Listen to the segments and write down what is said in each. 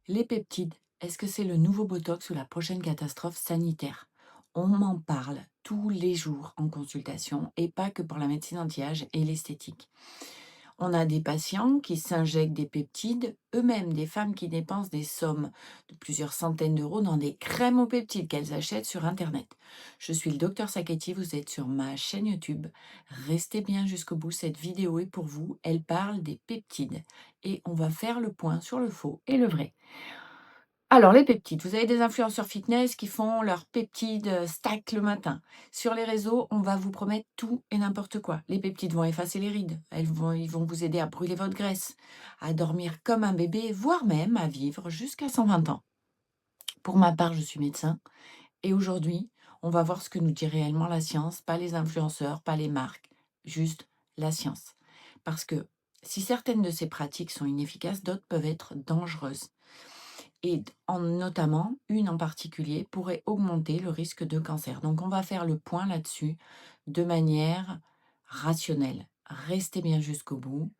Les peptides, est-ce que c'est le nouveau Botox ou la prochaine catastrophe sanitaire? On m'en parle tous les jours en consultation et pas que pour la médecine anti-âge et l'esthétique. On a des patients qui s'injectent des peptides, eux-mêmes des femmes qui dépensent des sommes de plusieurs centaines d'euros dans des crèmes aux peptides qu'elles achètent sur Internet. Je suis le docteur Saketti, vous êtes sur ma chaîne YouTube. Restez bien jusqu'au bout, cette vidéo est pour vous. Elle parle des peptides et on va faire le point sur le faux et le vrai. Alors, les peptides, vous avez des influenceurs fitness qui font leurs peptides stack le matin. Sur les réseaux, on va vous promettre tout et n'importe quoi. Les peptides vont effacer les rides, ils vont vous aider à brûler votre graisse, à dormir comme un bébé, voire même à vivre jusqu'à 120 ans. Pour ma part, je suis médecin et aujourd'hui, on va voir ce que nous dit réellement la science, pas les influenceurs, pas les marques, juste la science. Parce que si certaines de ces pratiques sont inefficaces, d'autres peuvent être dangereuses. Et notamment, une en particulier pourrait augmenter le risque de cancer. Donc on va faire le point là-dessus de manière rationnelle. Restez bien jusqu'au bout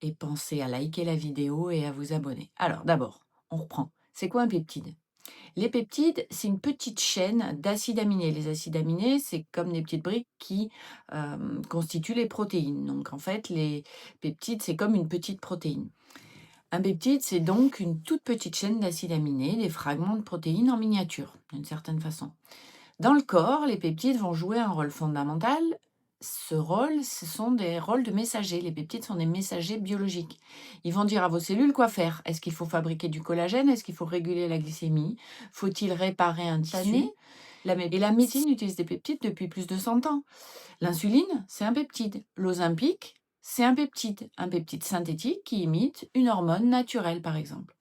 et pensez à liker la vidéo et à vous abonner. Alors d'abord, on reprend. C'est quoi un peptide? Les peptides, c'est une petite chaîne d'acides aminés. Les acides aminés, c'est comme des petites briques qui constituent les protéines. Donc en fait, les peptides, c'est comme une petite protéine. Un peptide, c'est donc une toute petite chaîne d'acides aminés, des fragments de protéines en miniature, d'une certaine façon. Dans le corps, les peptides vont jouer un rôle fondamental. Ce rôle, ce sont des rôles de messagers. Les peptides sont des messagers biologiques. Ils vont dire à vos cellules quoi faire. Est-ce qu'il faut fabriquer du collagène? Est-ce qu'il faut réguler la glycémie? Faut-il réparer un tissu? Et la médecine utilise des peptides depuis plus de 100 ans. L'insuline, c'est un peptide. L'Ozempic, c'est un peptide synthétique qui imite une hormone naturelle, par exemple.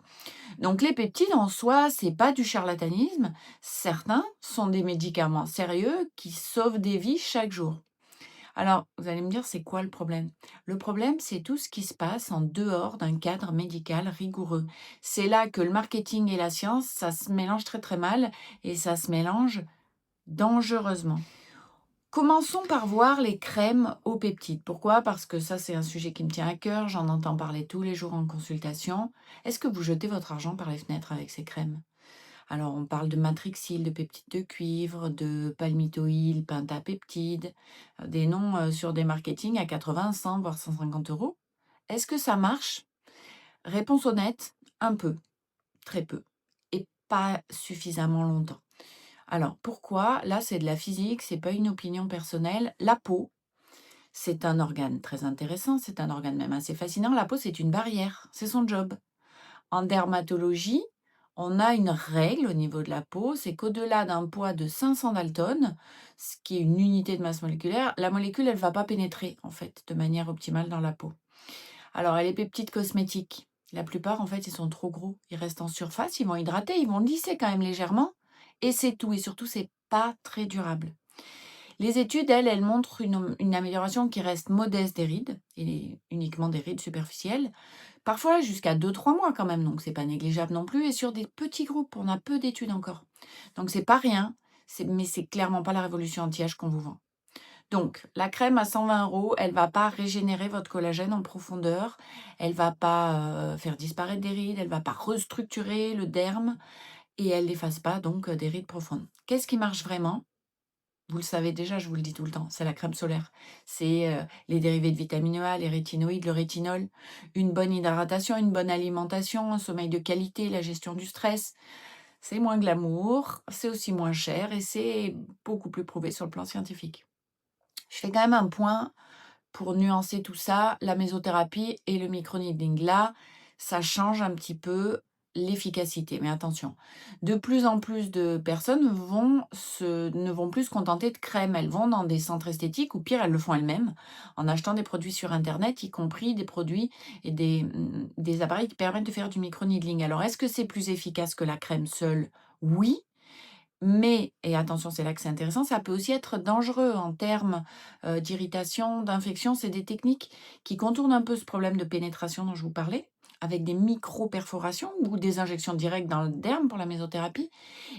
Donc les peptides en soi, c'est pas du charlatanisme. Certains sont des médicaments sérieux qui sauvent des vies chaque jour. Alors, vous allez me dire, c'est quoi le problème? Le problème, c'est tout ce qui se passe en dehors d'un cadre médical rigoureux. C'est là que le marketing et la science, ça se mélange très très mal et ça se mélange dangereusement. Commençons par voir les crèmes aux peptides. Pourquoi? Parce que ça, c'est un sujet qui me tient à cœur, j'en entends parler tous les jours en consultation. Est-ce que vous jetez votre argent par les fenêtres avec ces crèmes? Alors, on parle de matrixyl, de peptides de cuivre, de palmitoïl, pentapeptide, des noms sur des marketing à 80, 100, voire 150 euros. Est-ce que ça marche? Réponse honnête, un peu, très peu, et pas suffisamment longtemps. Alors, pourquoi? Là, c'est de la physique, c'est pas une opinion personnelle. La peau, c'est un organe très intéressant, c'est un organe même assez fascinant. La peau, c'est une barrière, c'est son job. En dermatologie, on a une règle au niveau de la peau, c'est qu'au-delà d'un poids de 500 daltons, ce qui est une unité de masse moléculaire, la molécule, elle ne va pas pénétrer, en fait, de manière optimale dans la peau. Alors, les peptides cosmétiques, la plupart, en fait, ils sont trop gros. Ils restent en surface, ils vont hydrater, ils vont lisser quand même légèrement, et c'est tout. Et surtout, c'est pas très durable. Les études, elles montrent une amélioration qui reste modeste des rides, et uniquement des rides superficielles, parfois jusqu'à 2-3 mois quand même, donc c'est pas négligeable non plus, et sur des petits groupes, on a peu d'études encore. Donc c'est pas rien, mais c'est clairement pas la révolution anti-âge qu'on vous vend. Donc, la crème à 120 euros, elle va pas régénérer votre collagène en profondeur, elle va pas faire disparaître des rides, elle va pas restructurer le derme, et elle n'efface pas donc des rides profondes. Qu'est-ce qui marche vraiment? Vous le savez déjà, je vous le dis tout le temps, c'est la crème solaire. C'est les dérivés de vitamine A, les rétinoïdes, le rétinol, une bonne hydratation, une bonne alimentation, un sommeil de qualité, la gestion du stress. C'est moins glamour, c'est aussi moins cher et c'est beaucoup plus prouvé sur le plan scientifique. Je fais quand même un point pour nuancer tout ça, la mésothérapie et le microneedling. Là, ça change un petit peu l'efficacité. Mais attention, de plus en plus de personnes ne vont plus se contenter de crème. Elles vont dans des centres esthétiques ou pire, elles le font elles-mêmes en achetant des produits sur Internet, y compris des produits et des appareils qui permettent de faire du microneedling. Alors, est-ce que c'est plus efficace que la crème seule? Oui, mais et attention, c'est là que c'est intéressant, ça peut aussi être dangereux en termes, d'irritation, d'infection. C'est des techniques qui contournent un peu ce problème de pénétration dont je vous parlais, avec des micro-perforations ou des injections directes dans le derme pour la mésothérapie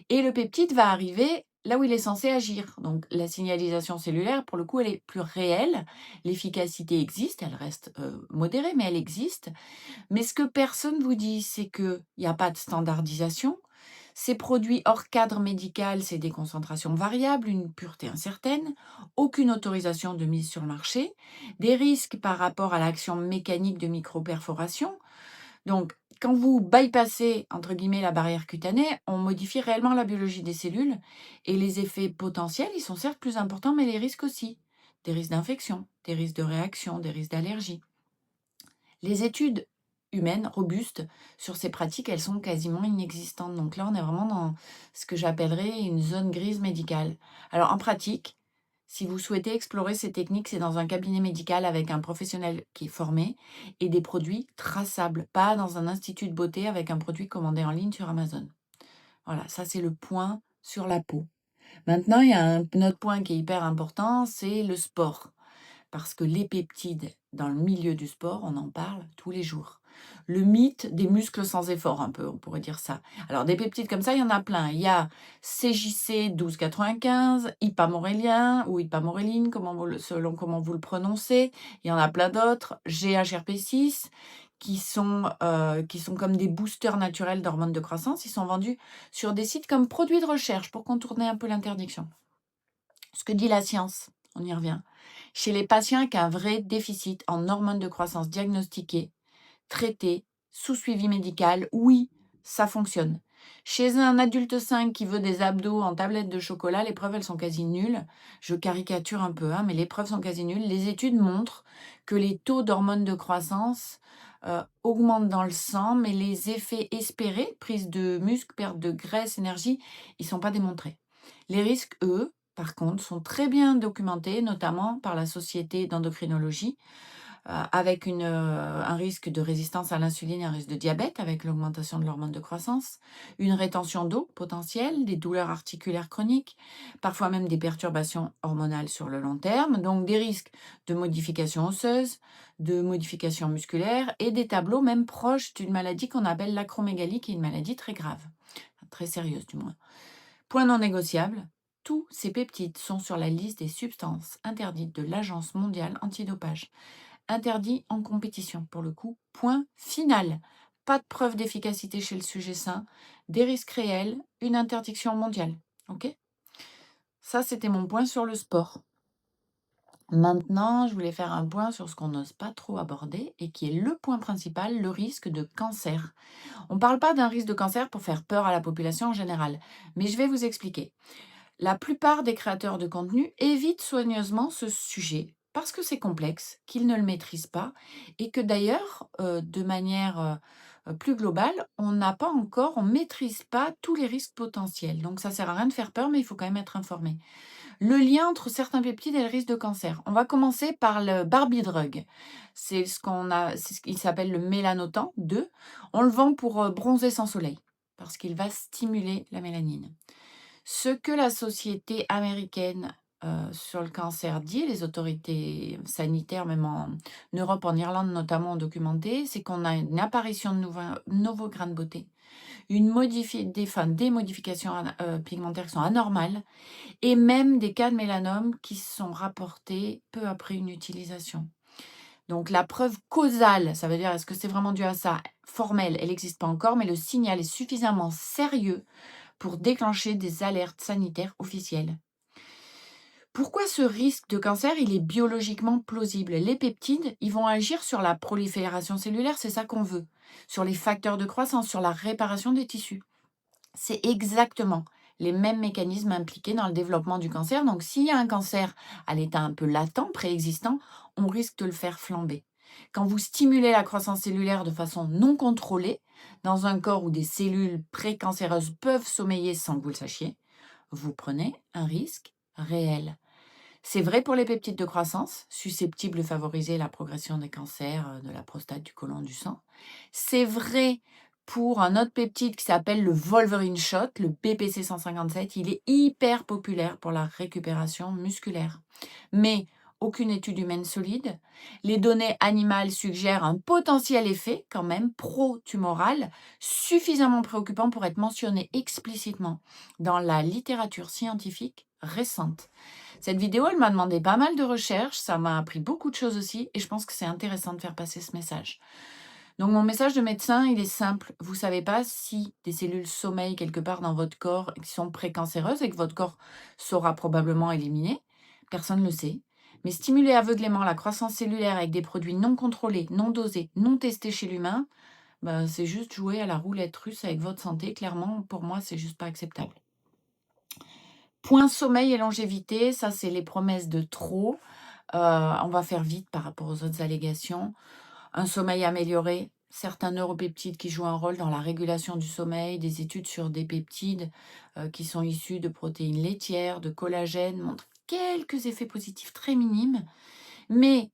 et le peptide va arriver là où il est censé agir. Donc la signalisation cellulaire, pour le coup, elle est plus réelle. L'efficacité existe, elle reste modérée, mais elle existe. Mais ce que personne vous dit, c'est qu'il n'y a pas de standardisation. Ces produits hors cadre médical, c'est des concentrations variables, une pureté incertaine, aucune autorisation de mise sur le marché, des risques par rapport à l'action mécanique de microperforation. Donc, quand vous bypassez, entre guillemets, la barrière cutanée, on modifie réellement la biologie des cellules et les effets potentiels, ils sont certes plus importants, mais les risques aussi. Des risques d'infection, des risques de réaction, des risques d'allergie. Les études humaines robustes sur ces pratiques, elles sont quasiment inexistantes. Donc là, on est vraiment dans ce que j'appellerais une zone grise médicale. Alors en pratique, si vous souhaitez explorer ces techniques, c'est dans un cabinet médical avec un professionnel qui est formé et des produits traçables, pas dans un institut de beauté avec un produit commandé en ligne sur Amazon. Voilà, ça c'est le point sur la peau. Maintenant, il y a un autre point qui est hyper important, c'est le sport. Parce que les peptides, dans le milieu du sport, on en parle tous les jours. Le mythe des muscles sans effort, un peu, on pourrait dire ça. Alors, des peptides comme ça, il y en a plein. Il y a CJC 1295, ipamorélien ou ipamoréline, selon comment vous le prononcez. Il y en a plein d'autres. GHRP6, qui sont comme des boosters naturels d'hormones de croissance. Ils sont vendus sur des sites comme produits de recherche pour contourner un peu l'interdiction. Ce que dit la science, on y revient. Chez les patients avec un vrai déficit en hormones de croissance diagnostiquées, traitées, sous suivi médical, oui, ça fonctionne. Chez un adulte sain qui veut des abdos en tablette de chocolat, les preuves, elles sont quasi nulles. Je caricature un peu, mais les preuves sont quasi nulles. Les études montrent que les taux d'hormones de croissance augmentent dans le sang, mais les effets espérés, prise de muscle, perte de graisse, énergie, ils ne sont pas démontrés. Les risques, eux, par contre, sont très bien documentés, notamment par la Société d'endocrinologie, avec un risque de résistance à l'insuline et un risque de diabète avec l'augmentation de l'hormone de croissance, une rétention d'eau potentielle, des douleurs articulaires chroniques, parfois même des perturbations hormonales sur le long terme, donc des risques de modification osseuse, de modification musculaire et des tableaux même proches d'une maladie qu'on appelle l'acromégalie, qui est une maladie très grave, très sérieuse du moins. Point non négociable, tous ces peptides sont sur la liste des substances interdites de l'Agence mondiale antidopage. Interdits en compétition, pour le coup. Point final. Pas de preuve d'efficacité chez le sujet sain, des risques réels, une interdiction mondiale. Ok? Ça, c'était mon point sur le sport. Maintenant, je voulais faire un point sur ce qu'on n'ose pas trop aborder et qui est le point principal, le risque de cancer. On ne parle pas d'un risque de cancer pour faire peur à la population en général, mais je vais vous expliquer. La plupart des créateurs de contenu évitent soigneusement ce sujet parce que c'est complexe, qu'ils ne le maîtrisent pas et que d'ailleurs, de manière plus globale, on ne maîtrise pas tous les risques potentiels. Donc ça sert à rien de faire peur, mais il faut quand même être informé. Le lien entre certains peptides et le risque de cancer. On va commencer par le Barbie Drug. Il s'appelle le mélanotan 2. On le vend pour bronzer sans soleil parce qu'il va stimuler la mélanine. Ce que la société américaine sur le cancer dit, les autorités sanitaires, même en Europe, en Irlande notamment, ont documenté, c'est qu'on a une apparition de nouveaux grains de beauté, des modifications pigmentaires qui sont anormales, et même des cas de mélanome qui sont rapportés peu après une utilisation. Donc la preuve causale, ça veut dire est-ce que c'est vraiment dû à ça, formelle, elle n'existe pas encore, mais le signal est suffisamment sérieux pour déclencher des alertes sanitaires officielles. Pourquoi ce risque de cancer, il est biologiquement plausible? Les peptides, ils vont agir sur la prolifération cellulaire, c'est ça qu'on veut, sur les facteurs de croissance, sur la réparation des tissus. C'est exactement les mêmes mécanismes impliqués dans le développement du cancer. Donc s'il y a un cancer à l'état un peu latent, préexistant, on risque de le faire flamber. Quand vous stimulez la croissance cellulaire de façon non contrôlée, dans un corps où des cellules précancéreuses peuvent sommeiller sans que vous le sachiez, vous prenez un risque réel. C'est vrai pour les peptides de croissance, susceptibles de favoriser la progression des cancers de la prostate, du côlon, du sang. C'est vrai pour un autre peptide qui s'appelle le Wolverine Shot, le BPC 157. Il est hyper populaire pour la récupération musculaire. Mais aucune étude humaine solide. Les données animales suggèrent un potentiel effet, quand même, pro-tumoral, suffisamment préoccupant pour être mentionné explicitement dans la littérature scientifique récente. Cette vidéo, elle m'a demandé pas mal de recherches, ça m'a appris beaucoup de choses aussi, et je pense que c'est intéressant de faire passer ce message. Donc mon message de médecin, il est simple. Vous ne savez pas si des cellules sommeillent quelque part dans votre corps qui sont précancéreuses et que votre corps saura probablement éliminer. Personne ne le sait. Mais stimuler aveuglément la croissance cellulaire avec des produits non contrôlés, non dosés, non testés chez l'humain, ben, c'est juste jouer à la roulette russe avec votre santé. Clairement, pour moi, c'est juste pas acceptable. Point sommeil et longévité, ça c'est les promesses de trop. On va faire vite par rapport aux autres allégations. Un sommeil amélioré, certains neuropeptides qui jouent un rôle dans la régulation du sommeil, des études sur des peptides qui sont issus de protéines laitières, de collagène, montrent quelques effets positifs très minimes. Mais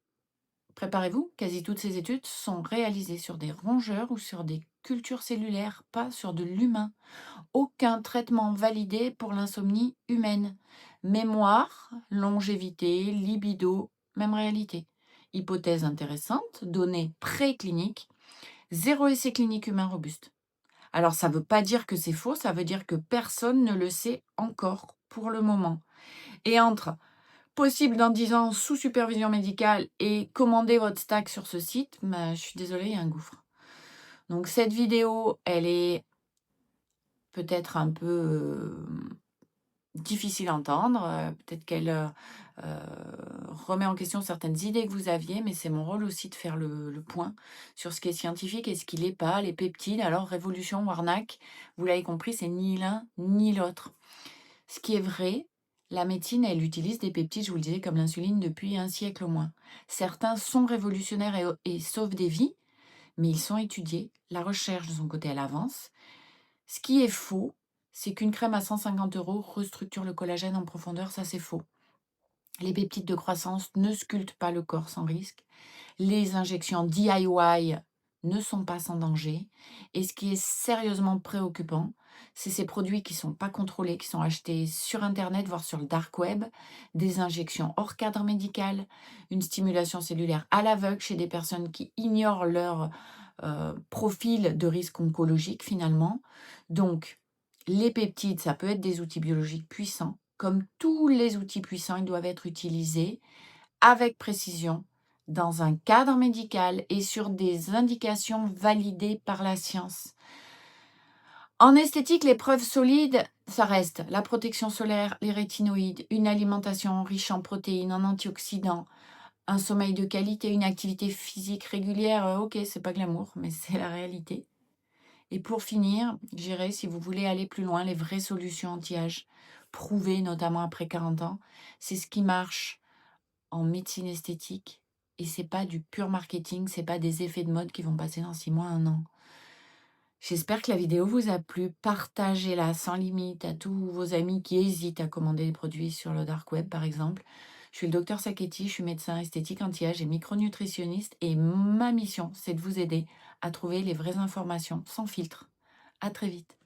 préparez-vous, quasi toutes ces études sont réalisées sur des rongeurs ou sur des cultures cellulaires, pas sur de l'humain. Aucun traitement validé pour l'insomnie humaine. Mémoire, longévité, libido, même réalité. Hypothèse intéressante, données précliniques, zéro essai clinique humain robuste. Alors ça ne veut pas dire que c'est faux, ça veut dire que personne ne le sait encore pour le moment. Et entre possible dans 10 ans sous supervision médicale et commander votre stack sur ce site, je suis désolée, il y a un gouffre. Donc cette vidéo, elle est peut-être un peu difficile à entendre, peut-être qu'elle remet en question certaines idées que vous aviez, mais c'est mon rôle aussi de faire le point sur ce qui est scientifique et ce qui l'est pas. Les peptides, alors révolution ou arnaque, vous l'avez compris, c'est ni l'un ni l'autre. Ce qui est vrai, la médecine, elle utilise des peptides, je vous le disais, comme l'insuline depuis un siècle au moins. Certains sont révolutionnaires et sauvent des vies, mais ils sont étudiés. La recherche, de son côté, elle avance. Ce qui est faux, c'est qu'une crème à 150 € restructure le collagène en profondeur, ça c'est faux. Les peptides de croissance ne sculptent pas le corps sans risque. Les injections DIY ne sont pas sans danger. Et ce qui est sérieusement préoccupant, c'est ces produits qui ne sont pas contrôlés, qui sont achetés sur Internet, voire sur le dark web, des injections hors cadre médical, une stimulation cellulaire à l'aveugle chez des personnes qui ignorent leur profil de risque oncologique finalement. Donc, les peptides, ça peut être des outils biologiques puissants. Comme tous les outils puissants, ils doivent être utilisés avec précision, dans un cadre médical et sur des indications validées par la science. En esthétique, les preuves solides, ça reste la protection solaire, les rétinoïdes, une alimentation riche en protéines, en antioxydants, un sommeil de qualité, une activité physique régulière. Ok, c'est pas glamour, mais c'est la réalité. Et pour finir, j'irai, si vous voulez aller plus loin, les vraies solutions anti-âge, prouvées notamment après 40 ans, c'est ce qui marche en médecine esthétique. Et c'est pas du pur marketing, c'est pas des effets de mode qui vont passer dans 6 mois, 1 an. J'espère que la vidéo vous a plu. Partagez-la sans limite à tous vos amis qui hésitent à commander des produits sur le dark web, par exemple. Je suis le docteur Sachetti, je suis médecin esthétique anti-âge et micronutritionniste et ma mission, c'est de vous aider à trouver les vraies informations sans filtre. À très vite.